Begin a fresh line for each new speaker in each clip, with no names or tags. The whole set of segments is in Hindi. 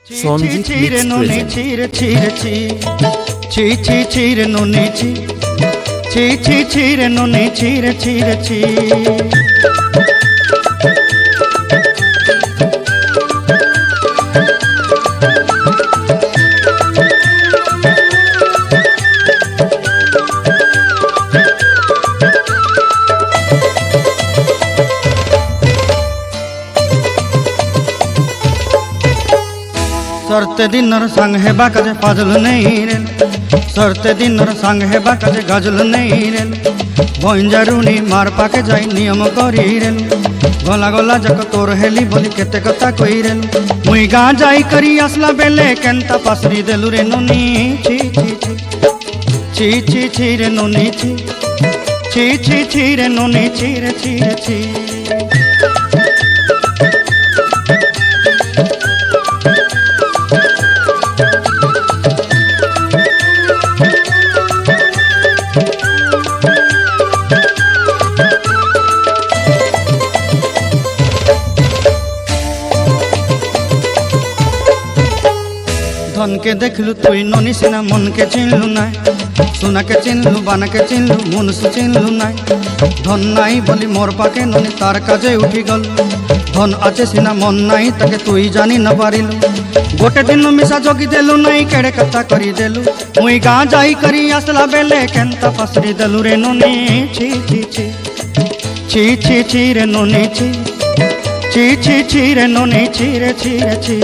Somjit Mix present.
सरते दिनर संग है बाकाजे फाजल नहीं रे सरते दिनर संग है बाकाजे गजल नहीं रे बंजारुनी मार पाके जाई नियम करी रे गला गला जक तोर हेली बोली केते कथा कई रे मुई गा जाई करी असला बेले केंता पासरी देलु रे नोनी छी छी छी छी छी छी रे नोनी छी छी छी छी रे नोनी छी रे छी रे छी धन के देखलु तुई नोनी सिना मन के चिन्हलु ना सोना के चिन्हलु बाना के चिन्हलु मुनसु चिन्हलु ना धन नाई बोली मोर पाके नोनी तार काजे उठी गल धन आचे सिना मन नाई ताके तुई जानी न पारिलु गोटे दिन मिसा जोगी देलु नाई केड़े कथा करी देलु मुई गा जाई करी असला बेले केंता पासरी देलु रे नोनी छी छी छी छी छी छी रे नोनी छी छी छी छी रे नोनी छी रे छी रे छी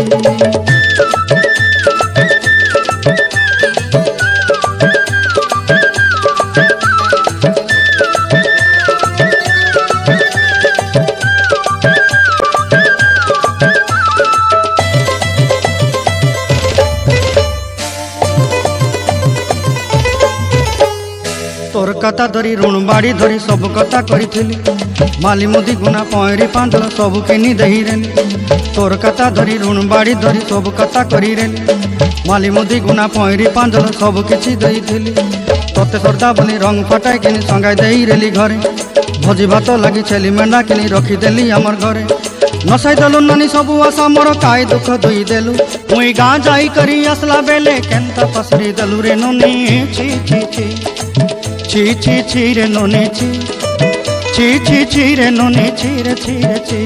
तोर कथा धरी ऋण बाड़ी धरी सब कथा करी माली मुदी गुना पहरी पांदल सब किनी दही रे तोर कथा धरी ऋण बाड़ी धरी सब कथा करी रे माली मुदी गुना पहरी पांदल सब किछि दही थी तोते सरदा बोली रंग फटाई किनी संगाई दही रेली घरे भोजी भात लगी छेली मेंढा किनी रखीदेली आमर घरे नसाई देलु नानी सबू आशा मोर काई दुख दुई देलु मुई गा जाई करी असला बेले केंता पसरी देलु रे नोनी छी छी छी छी छी छी रे नोनी छी छी छी छी रे नोनी छी रे छी रे छी।